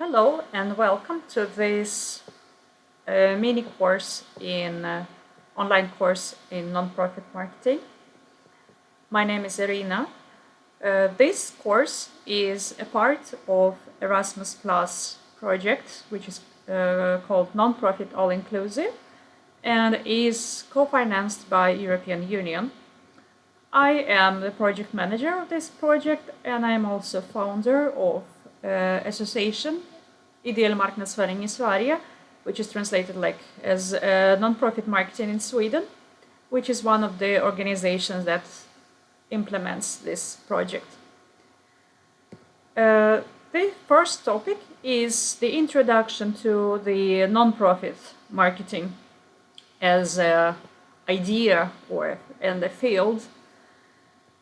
Hello and welcome to this mini course in online course in nonprofit marketing. My name is Irina. This course is a part of Erasmus Plus project, which is called Nonprofit All Inclusive and is co-financed by European Union. I am the project manager of this project and I am also founder of association Ideell Marknadsföring i Sverige, which is translated as non-profit marketing in Sweden, which is one of the organizations that implements this project. The first topic is the introduction to the non-profit marketing as an idea and a field.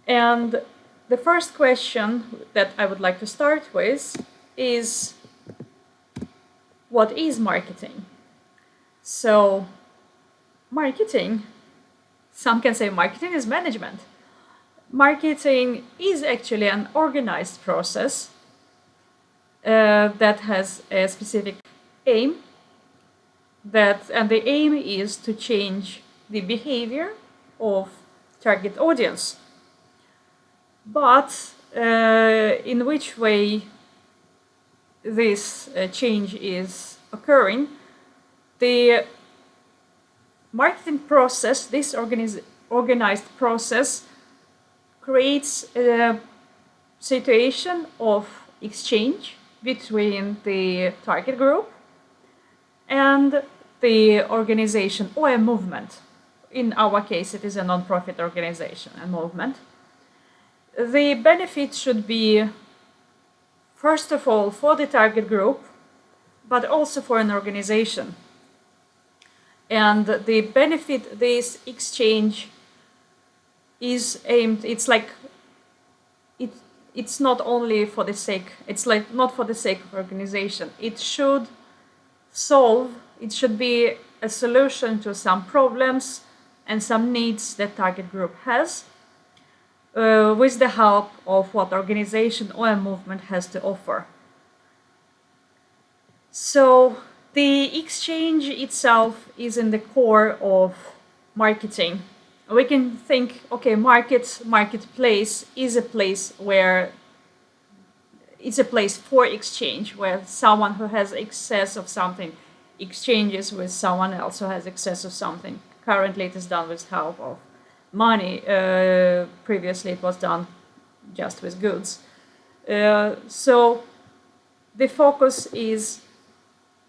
And the first question that I would like to start with is, what is marketing? So, marketing, some can say marketing is management. Marketing is actually an organized process that has a specific aim, and the aim is to change the behavior of target audience. But in which way this change is occurring, the marketing process, this organized process, creates a situation of exchange between the target group and the organization or a movement. In our case, it is a non-profit organization and movement. The benefit should be, first of all, for the target group, but also for an organization. And the benefit this exchange is aimed, it's not only for the sake, not for the sake of organization. It should be a solution to some problems and some needs that target group has, with the help of what organization or a movement has to offer. So the exchange itself is in the core of marketing. We can think, okay, marketplace is a place where it's a place for exchange, where someone who has excess of something exchanges with someone else who has excess of something. Currently it is done with help of money. Previously it was done just with goods. So the focus is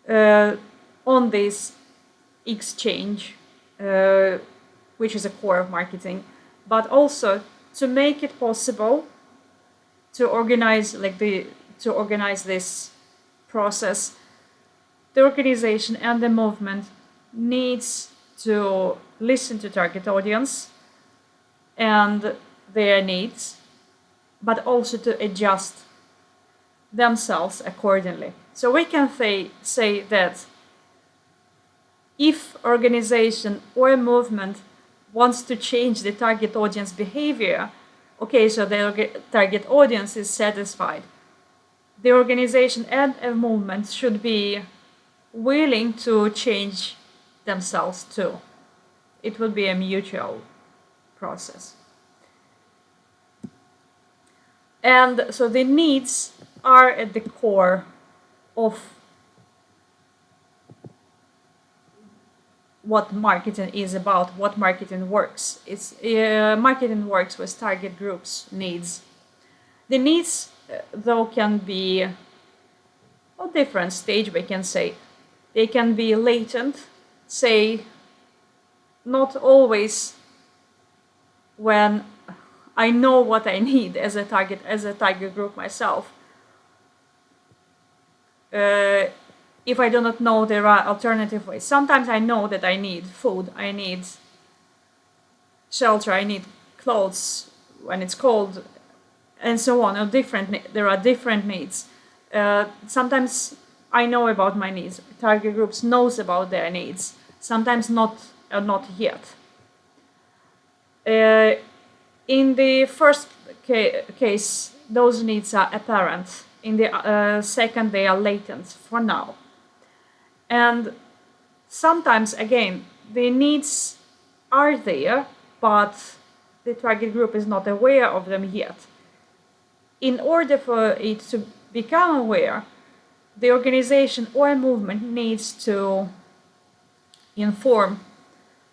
on this exchange, which is a core of marketing, but also to make it possible to organize this process. The organization and the movement needs to listen to target audience and their needs, but also to adjust themselves accordingly. So we can say that if organization or a movement wants to change the target audience behavior, okay, so the target audience is satisfied. The organization and a movement should be willing to change themselves too. It will be a mutual process. And so the needs are at the core of what marketing is about, what marketing works. Marketing works with target groups' needs. The needs, though, can be of different stage, we can say. They can be latent, say, not always when I know what I need as a target group myself. If I do not know, there are alternative ways. Sometimes I know that I need food, I need shelter, I need clothes when it's cold, and so on. There are different needs. Sometimes I know about my needs. Target groups knows about their needs. Sometimes not yet. In the first case, those needs are apparent. in the second they are latent for now. And sometimes, again, the needs are there, but the target group is not aware of them yet. In order for it to become aware, the organization or movement needs to inform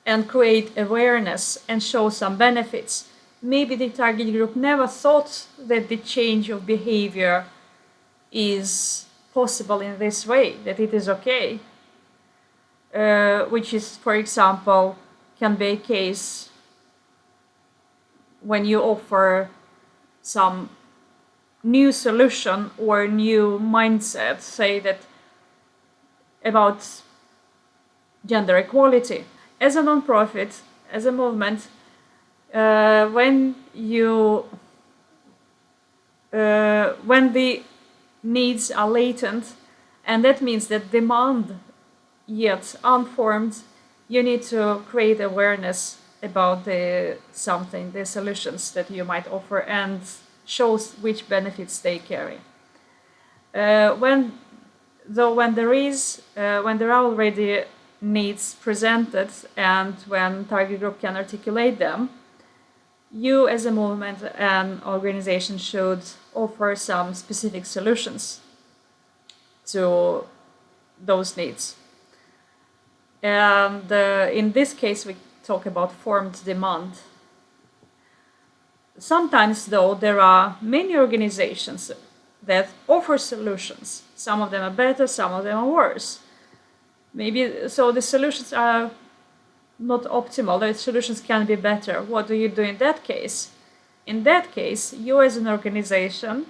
and create awareness and show some benefits. Maybe the target group never thought that the change of behavior is possible in this way, that it is okay. Which is, for example, can be a case when you offer some new solution or new mindset, say that about gender equality. As a non-profit, as a movement, when the needs are latent, and that means that demand yet unformed, you need to create awareness about the solutions that you might offer and shows which benefits they carry. When there are already needs presented and when target group can articulate them, you as a movement and organization should offer some specific solutions to those needs. And in this case, we talk about formed demand. Sometimes, though, there are many organizations that offer solutions. Some of them are better, some of them are worse. Maybe so the solutions are not optimal, the solutions can be better. What do you do in that case? In that case, you as an organization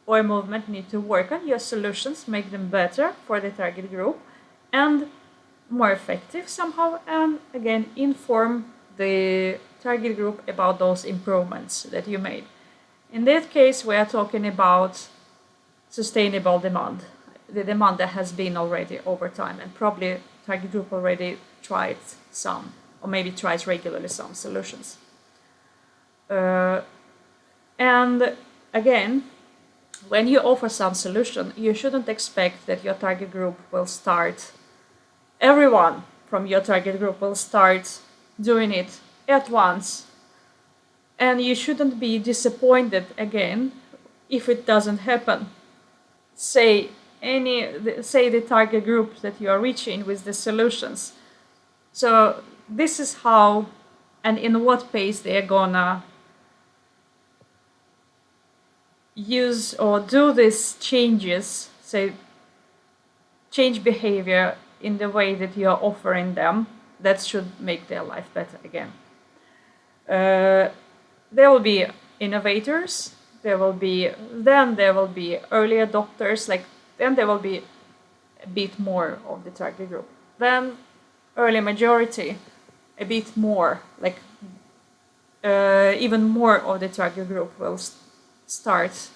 or a movement need to work on your solutions, make them better for the target group and more effective somehow, and again inform the target group about those improvements that you made. In that case, we are talking about sustainable demand, the demand that has been already over time, and probably target group already tried some, or maybe tries regularly some solutions. And again, when you offer some solution, you shouldn't expect that your target group will start, everyone from your target group will start doing it at once. And you shouldn't be disappointed again if it doesn't happen. Say the target group that you are reaching with the solutions. So this is how and in what pace they are gonna use or do these changes, say change behavior in the way that you are offering them, that should make their life better again. There will be innovators, there will be early adopters, then there will be a bit more of the target group. Then early majority, a bit more, even more of the target group will start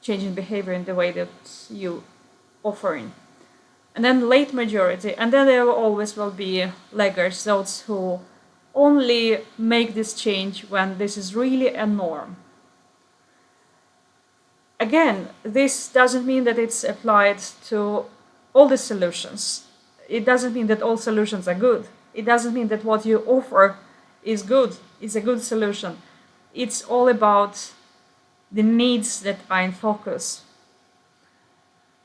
changing behavior in the way that you offering. And then late majority, and then there always will be laggers, those who only make this change when this is really a norm. Again, this doesn't mean that it's applied to all the solutions. It doesn't mean that all solutions are good. It doesn't mean that what you offer is good, is a good solution. It's all about the needs that are in focus,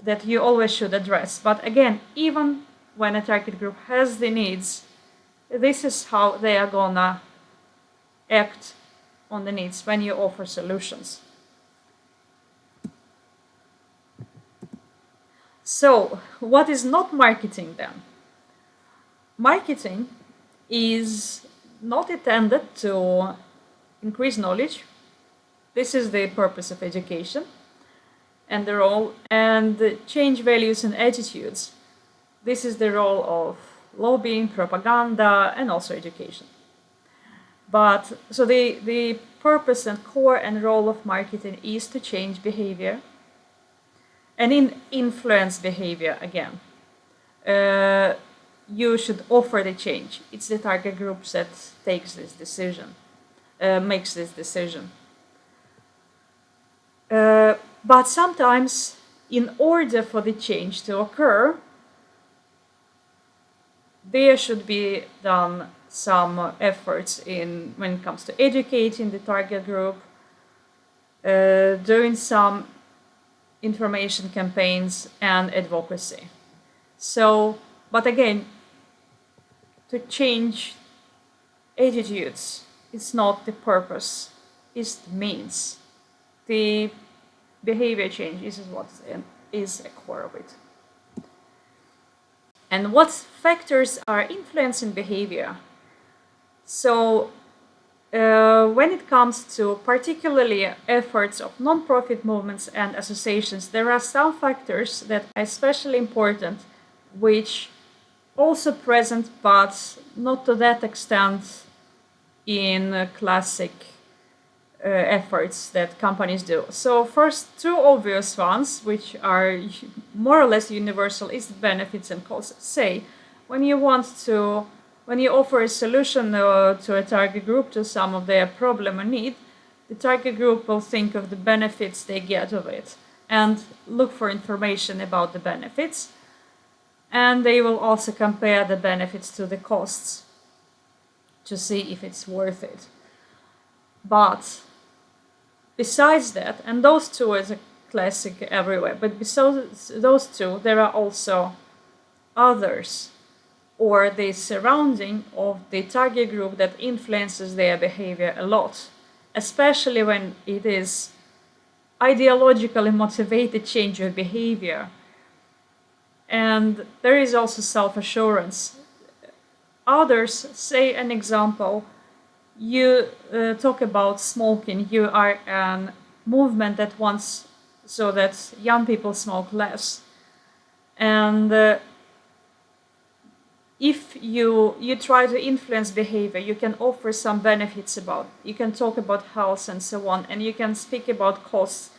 that you always should address. But again, even when a target group has the needs, this is how they are gonna act on the needs when you offer solutions. So, what is not marketing then? Marketing is not intended to increase knowledge. This is the purpose of education and the role, and change values and attitudes. This is the role of lobbying, propaganda, and also education. But so the purpose and core and role of marketing is to change behavior and influence behavior again. You should offer the change. It's the target group that takes this decision, makes this decision. But sometimes, in order for the change to occur, there should be done some efforts in when it comes to educating the target group, doing some information campaigns and advocacy. So, but again, to change attitudes is not the purpose, it's the means. The behavior change is what is a core of it. And what factors are influencing behavior? So, when it comes to particularly efforts of non-profit movements and associations, there are some factors that are especially important, which also present, but not to that extent in classic efforts that companies do. So first, two obvious ones, which are more or less universal, is benefits and costs. Say, when you offer a solution to a target group to some of their problem or need, the target group will think of the benefits they get of it and look for information about the benefits. And they will also compare the benefits to the costs to see if it's worth it. But besides that, and those two is a classic everywhere, but besides those two, there are also others, or the surrounding of the target group that influences their behavior a lot, especially when it is ideologically motivated change of behavior. And there is also self-assurance. Others, say an example, you talk about smoking, you are a movement that wants so that young people smoke less. And if you try to influence behavior, you can offer some benefits you can talk about health and so on, and you can speak about costs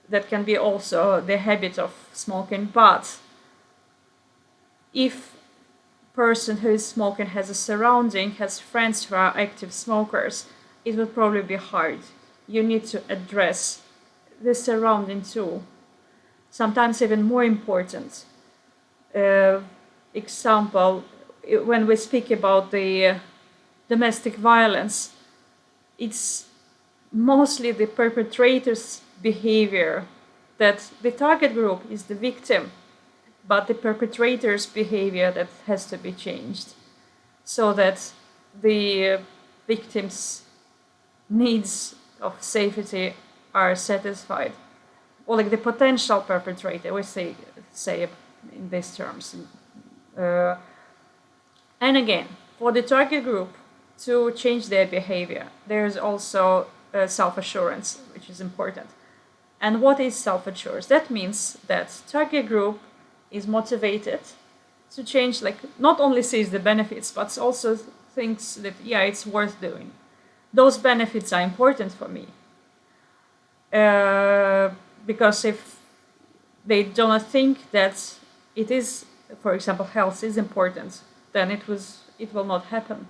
that can be also the habit of smoking. But if person who is smoking has a surrounding, has friends who are active smokers, it will probably be hard. You need to address the surrounding too. Sometimes even more important. Example, when we speak about the domestic violence, it's mostly the perpetrator's behavior, that the target group is the victim, but the perpetrator's behavior that has to be changed so that the victim's needs of safety are satisfied. Or like the potential perpetrator, we say in these terms. And again, for the target group to change their behavior, there's also self-assurance, which is important. And what is self-assurance? That means that target group is motivated to change, like not only sees the benefits, but also thinks that, yeah, it's worth doing. Those benefits are important for me. Because if they do not think that it is, for example, health is important, then it will not happen.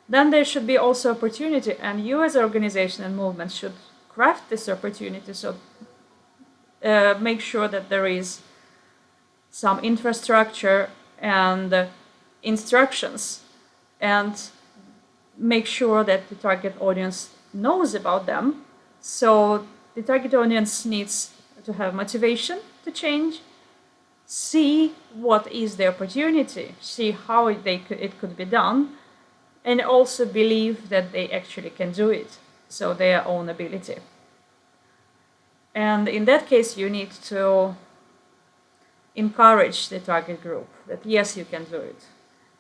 Then there should be also opportunity, and you as an organization and movement should craft this opportunity. So make sure that there is some infrastructure and instructions, and make sure that the target audience knows about them. So the target audience needs to have motivation to change, see what is the opportunity, see how it could be done, and also believe that they actually can do it, so their own ability. And in that case, you need to encourage the target group that yes, you can do it,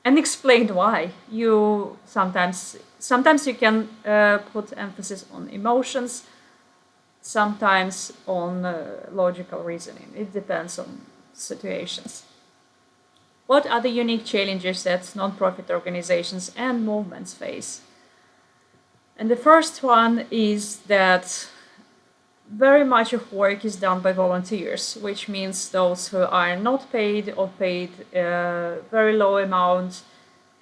and explain why. You sometimes you can put emphasis on emotions, sometimes on logical reasoning. It depends on situations. What are the unique challenges that non-profit organizations and movements face? And the first one is that very much of work is done by volunteers, which means those who are not paid or paid very low amount,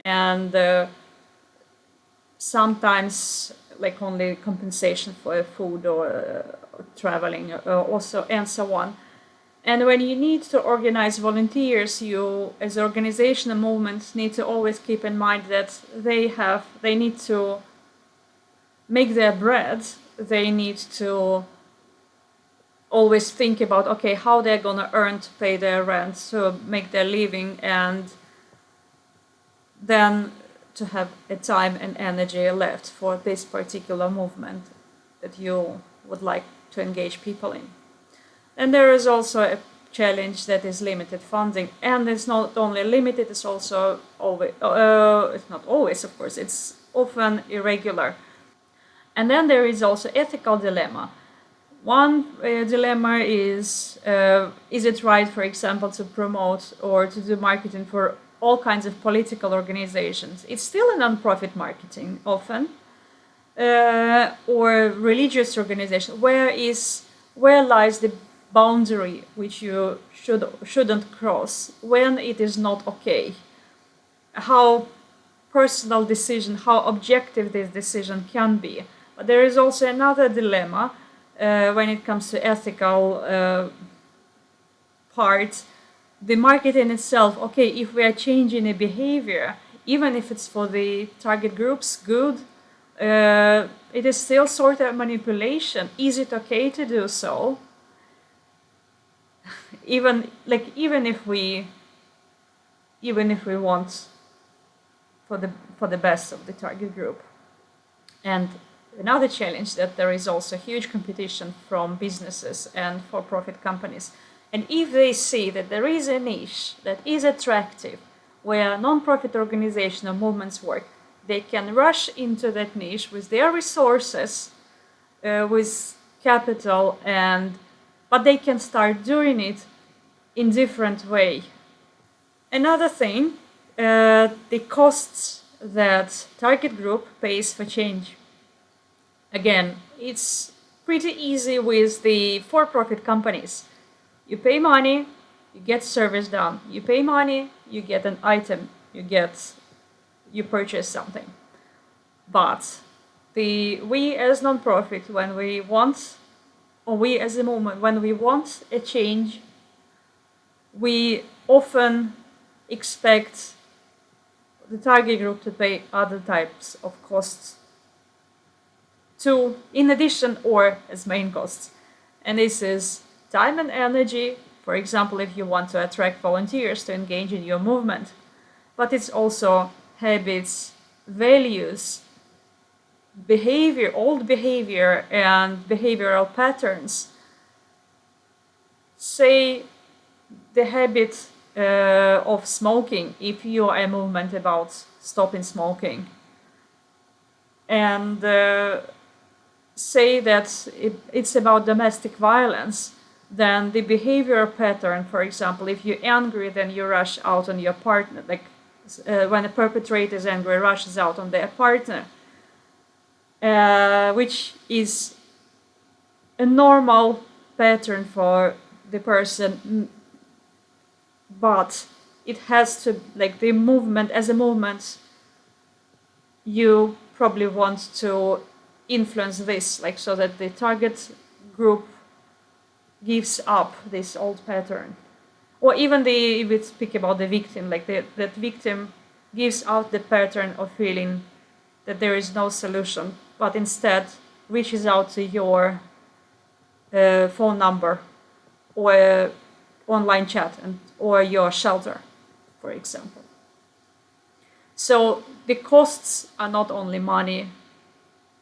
and sometimes like only compensation for food or traveling also, and so on. And when you need to organize volunteers, you, as organizational movements, need to always keep in mind that they need to make their bread. They need to always think about, okay, how they're gonna earn to pay their rent, to make their living, and then to have a time and energy left for this particular movement that you would like to engage people in. And there is also a challenge that is limited funding, and it's not only limited, it's also always, it's not always, of course, it's often irregular. And then there is also ethical dilemma. One dilemma is it right, for example, to promote or to do marketing for all kinds of political organizations? It's still a non-profit marketing often, or religious organization. Where lies the boundary which you shouldn't cross when it is not okay? How personal decision, how objective this decision can be. But there is also another dilemma when it comes to ethical part. The marketing itself, okay, if we are changing a behavior, even if it's for the target group's good, it is still sort of manipulation. Is it okay to do so? even if we want for the best of the target group. And another challenge, that there is also huge competition from businesses and for-profit companies. And if they see that there is a niche that is attractive, where non-profit organizations or movements work, they can rush into that niche with their resources, with capital, but they can start doing it in different way. Another thing, the costs that target group pays for change. Again, it's pretty easy with the for-profit companies. You pay money, you get service done. You pay money, you get an item, you purchase something. But we as non-profit, when we want, or we as a movement, when we want a change, we often expect the target group to pay other types of costs in addition or as main costs. And this is time and energy, for example, if you want to attract volunteers to engage in your movement. But it's also habits, values, behavior, old behavior, and behavioral patterns. Say the habit of smoking, if you are a movement about stopping smoking, and say that it's about domestic violence, then the behavior pattern, for example, if you're angry, then you rush out on your partner, like when a perpetrator is angry, rushes out on their partner, which is a normal pattern for the person, but it has to, like the movement, as a movement, you probably want to influence this, like so that the target group gives up this old pattern. Or even if we speak about the victim, like that victim gives out the pattern of feeling that there is no solution, but instead reaches out to your phone number or online chat or your shelter, for example. So the costs are not only money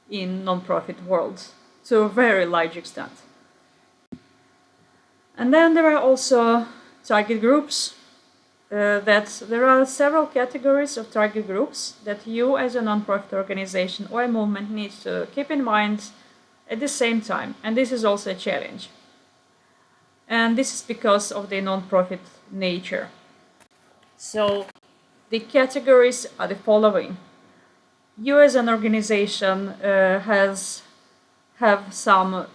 in non-profit world to a very large extent. And then there are also target groups. That there are several categories of target groups that you as a non-profit organization or a movement needs to keep in mind at the same time. And this is also a challenge. And this is because of the non-profit nature. So the categories are the following. You as an organization have some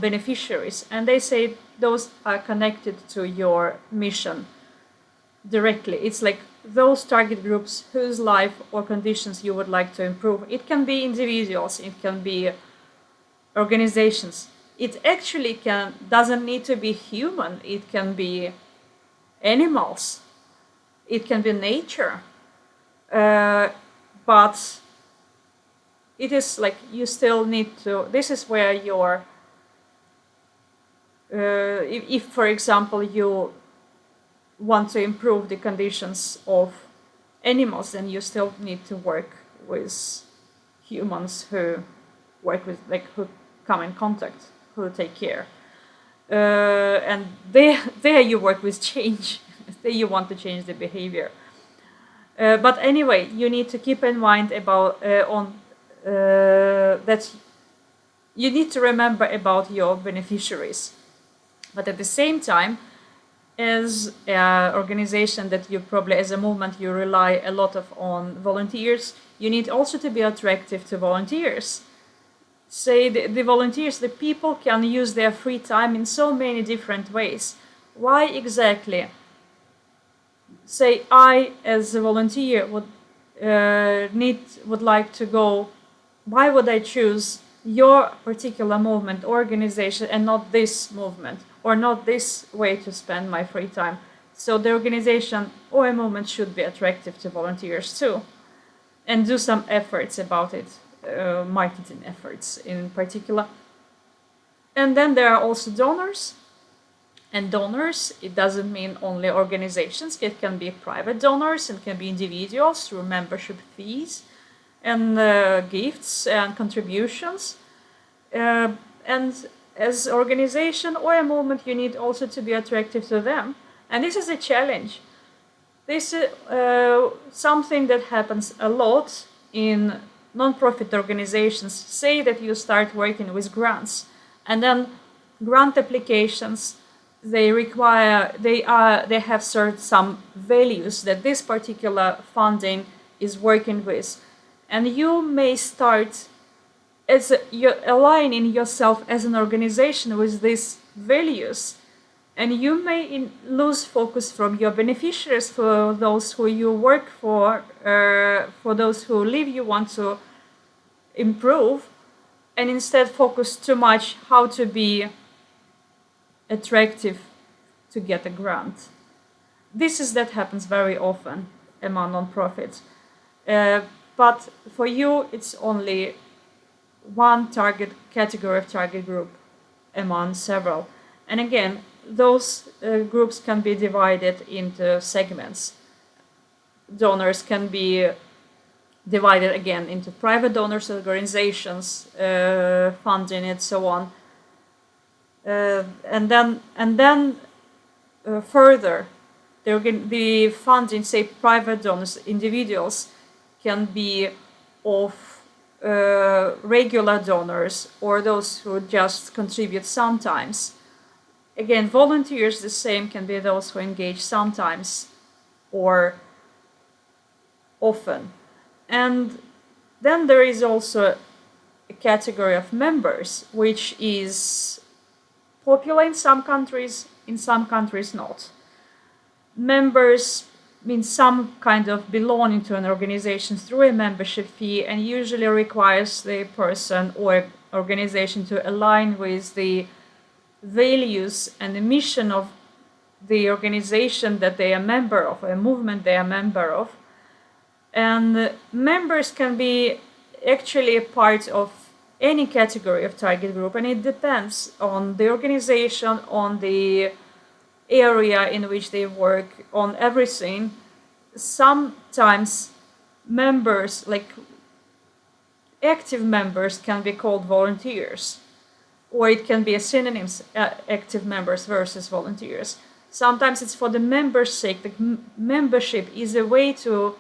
beneficiaries, and they say those are connected to your mission directly. It's like those target groups whose life or conditions you would like to improve. It can be individuals, it can be organizations. It actually doesn't need to be human. It can be animals. It can be nature. But it is like you still need to. This is where your if for example you want to improve the conditions of animals, then you still need to work with humans who work with, like, who come in contact, who take care. And there you work with change. There you want to change the behavior. But anyway, you need to keep in mind about that you need to remember about your beneficiaries. But at the same time, as an organization that you probably, as a movement, you rely a lot on volunteers, you need also to be attractive to volunteers. Say the volunteers, the people can use their free time in so many different ways. Why exactly? Say I, as a volunteer, would like to go. Why would I choose your particular movement, organization, and not this movement, or not this way to spend my free time? So the organization or a movement should be attractive to volunteers too, and do some efforts about it, marketing efforts in particular. And then there are also donors. And donors, it doesn't mean only organizations. It can be private donors, and can be individuals through membership fees and gifts and contributions. And as organization or a movement, you need also to be attractive to them. And this is a challenge. This is something that happens a lot in non-profit organizations. Say that you start working with grants, and then grant applications, they have some values that this particular funding is working with, and you may start you're aligning yourself as an organization with these values, and you may lose focus from your beneficiaries, for those who you work for those who live you want to improve, and instead focus too much how to be attractive to get a grant. That happens very often among non-profits. But for you, it's only one category of target group among several. And again, those groups can be divided into segments. Donors can be divided again into private donors, organizations, funding, and so on. And then further, the funding, say private donors, individuals, can be of regular donors or those who just contribute sometimes. Again, volunteers, the same, can be those who engage sometimes or often. And then there is also a category of members, which is popular in some countries not. Members mean some kind of belonging to an organization through a membership fee, and usually requires the person or organization to align with the values and the mission of the organization that they are a member of, a movement they are a member of. And members can be actually a part of any category of target group, and it depends on the organization, on the area in which they work, on everything. Sometimes members, like active members, can be called volunteers, or it can be a synonyms, active members versus volunteers. Sometimes it's for the members' sake. The membership is a way to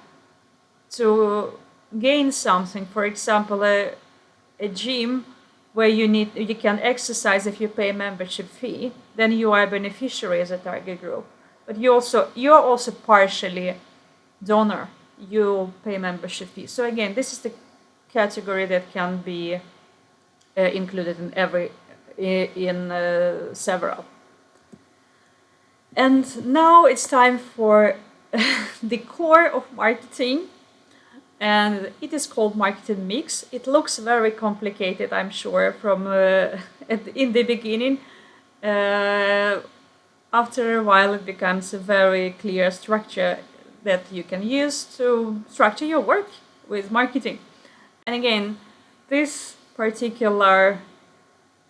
gain something. For example, a gym where you can exercise if you pay a membership fee, then you are a beneficiary as a target group. But you are also partially donor. You pay membership fee. So again, this is the category that can be included in several. And now it's time for the core of marketing. and it is called marketing mix. It looks very complicated, I'm sure, from in the beginning. After a while, it becomes a very clear structure that you can use to structure your work with marketing. And again, this particular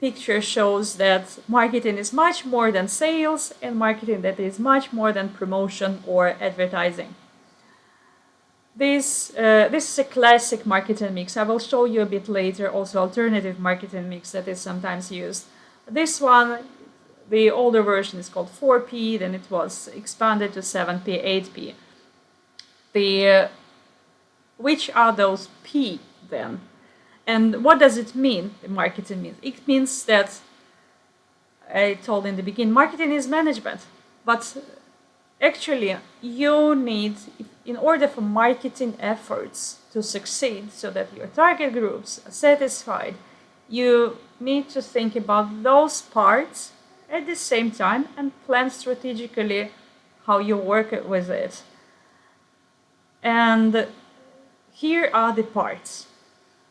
picture shows that marketing is much more than sales, and marketing that is much more than promotion or advertising. This is a classic marketing mix. I will show you a bit later also alternative marketing mix that is sometimes used. This one, the older version is called 4P, then it was expanded to 7P, 8P. Which are those P then? And what does it mean, the marketing means? It means that, I told in the beginning, marketing is management. But actually, you need, in order for marketing efforts to succeed so that your target groups are satisfied, you need to think about those parts at the same time and plan strategically how you work with it. And here are the parts.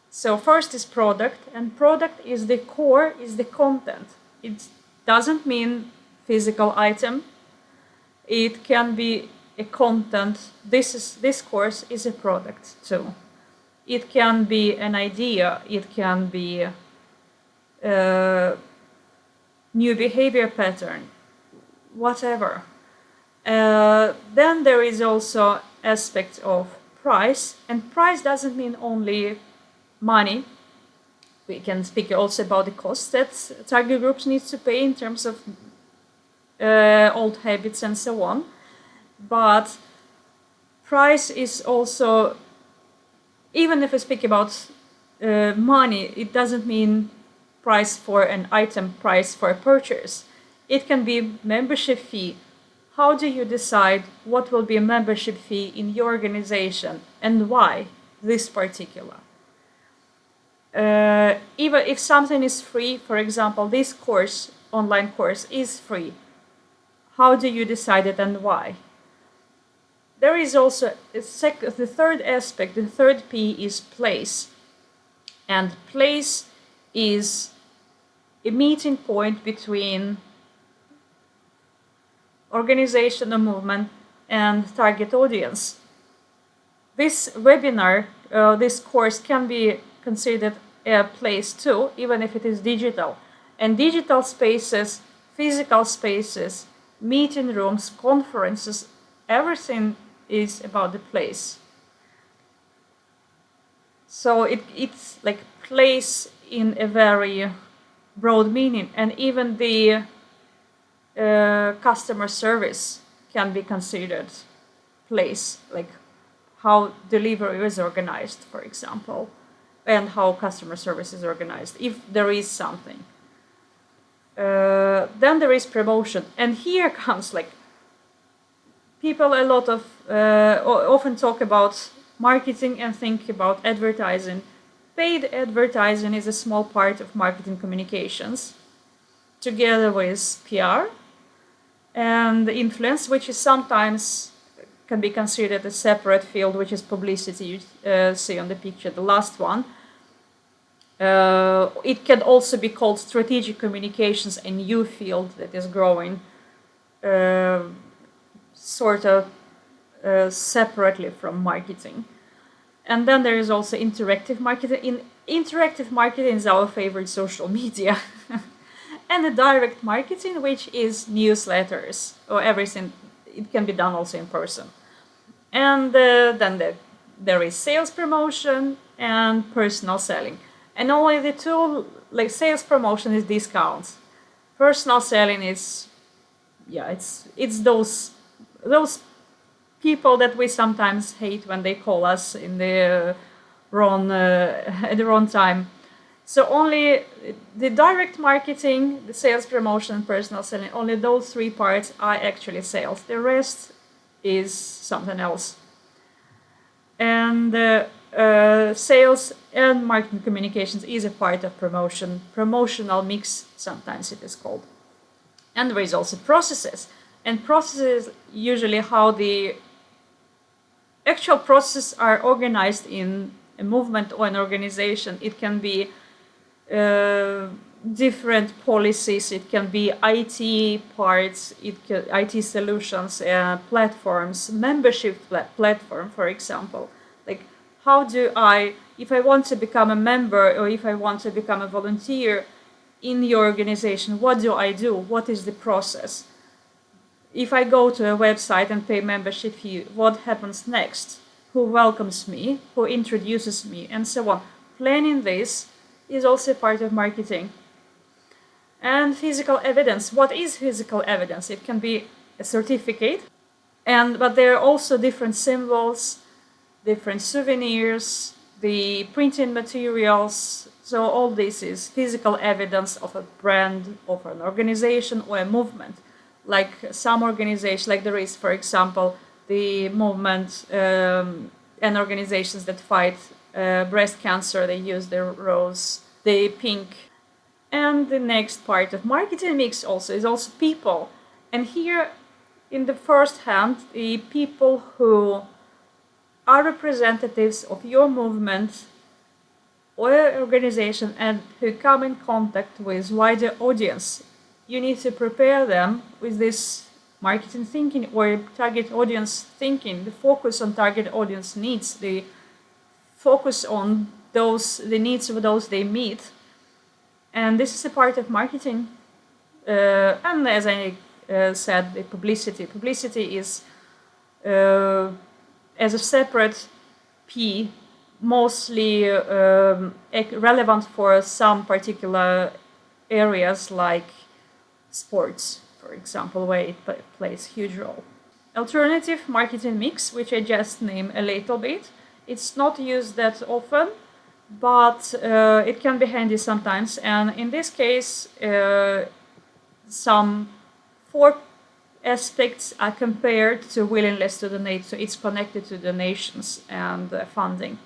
So first is product, and product is the core, is the content. It doesn't mean physical item. It can be a content. This course is a product too. It can be an idea. It can be a new behavior pattern, whatever. Then there is also aspect of price, and price doesn't mean only money. We can speak also about the costs that target groups need to pay in terms of old habits and so on. But price is also, even if we speak about money, it doesn't mean price for an item, price for a purchase. It can be membership fee. How do you decide what will be a membership fee in your organization and why this particular? Even if something is free, for example, this course, online course, is free, how do you decide it and why? There is also the third aspect, the third P is place. And place is a meeting point between organizational movement and target audience. This webinar, this course can be considered a place too, even if it is digital. And digital spaces, physical spaces, meeting rooms, conferences, everything is about the place. So it's like place in a very broad meaning, and even the customer service can be considered place, like how delivery is organized, for example, and how customer service is organized, if there is something. Then there is promotion, and here comes like people a lot of often talk about marketing and think about advertising. Paid advertising is a small part of marketing communications, together with PR and influence, which is sometimes can be considered a separate field, which is publicity. You see on the picture, the last one. It can also be called strategic communications, a new field that is growing sort of separately from marketing. And then there is also interactive marketing. Interactive marketing is our favorite social media. And the direct marketing, which is newsletters or everything. It can be done also in person. And then there is sales promotion and personal selling. And only the two, like sales promotion is discounts. Personal selling is, yeah, it's those people that we sometimes hate when they call us in the wrong at the wrong time. So only the direct marketing, the sales promotion, and personal selling, only those three parts are actually sales. The rest is something else. And sales and marketing communications is a part of promotion. Promotional mix, sometimes it is called. And there is also processes. And processes usually how the actual processes are organized in a movement or an organization. It can be different policies, it can be IT parts, IT solutions, platforms, membership platform, for example. Like, how do I, if I want to become a member or if I want to become a volunteer in your organization, what do I do? What is the process? If I go to a website and pay membership fee, what happens next? Who welcomes me? Who introduces me? And so on. Planning this is also part of marketing. And physical evidence. What is physical evidence? It can be a certificate, but there are also different symbols, different souvenirs, the printing materials. So all this is physical evidence of a brand, of an organization or a movement. Like some organizations, like there is, for example, the movement and organizations that fight breast cancer, they use the rose, the pink. And the next part of marketing mix also is also people. And here, in the first hand, the people who are representatives of your movement or organization and who come in contact with wider audience. You need to prepare them with this marketing thinking or target audience thinking, the focus on target audience needs, the focus on the needs of those they meet. And this is a part of marketing. And as I said, the publicity. Publicity is as a separate P, mostly relevant for some particular areas like sports, for example, where it plays a huge role. Alternative marketing mix, which I just named a little bit. It's not used that often, but it can be handy sometimes. And in this case, some 4 aspects are compared to willingness to donate, so it's connected to donations and funding.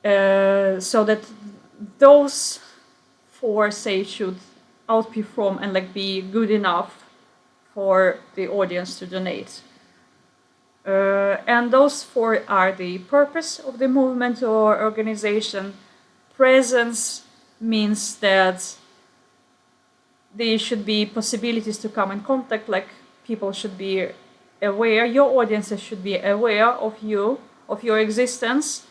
So that those 4, say, should outperform and like be good enough for the audience to donate. And those 4 are the purpose of the movement or organization. Presence means that there should be possibilities to come in contact, like people should be aware, your audiences should be aware of you, of your existence.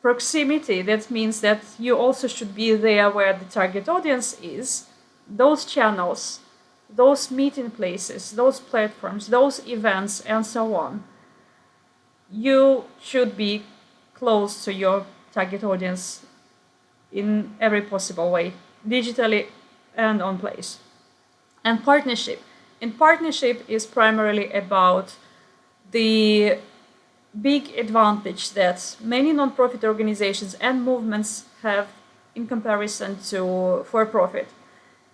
Proximity, that means that you also should be there where the target audience is. Those channels, those meeting places, those platforms, those events, and so on. You should be close to your target audience in every possible way, digitally and on place. And partnership. And partnership is primarily about the big advantage that many non-profit organizations and movements have in comparison to for-profit,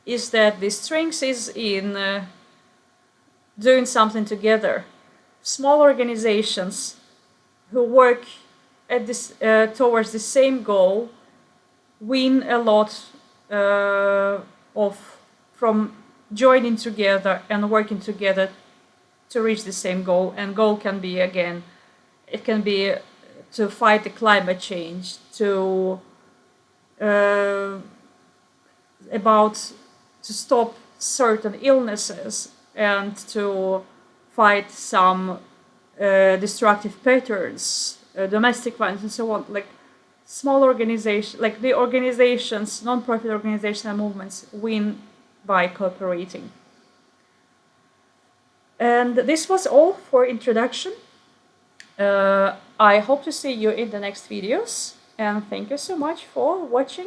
is that the strength is in doing something together. Small organizations who work at this, towards the same goal win a lot from joining together and working together to reach the same goal. And goal can be, again, it can be to fight the climate change, to stop certain illnesses and to fight some destructive patterns, domestic violence, and so on. Like small organizations, like the organizations, non-profit organizations and movements win by cooperating. And this was all for introduction. I hope to see you in the next videos, and thank you so much for watching.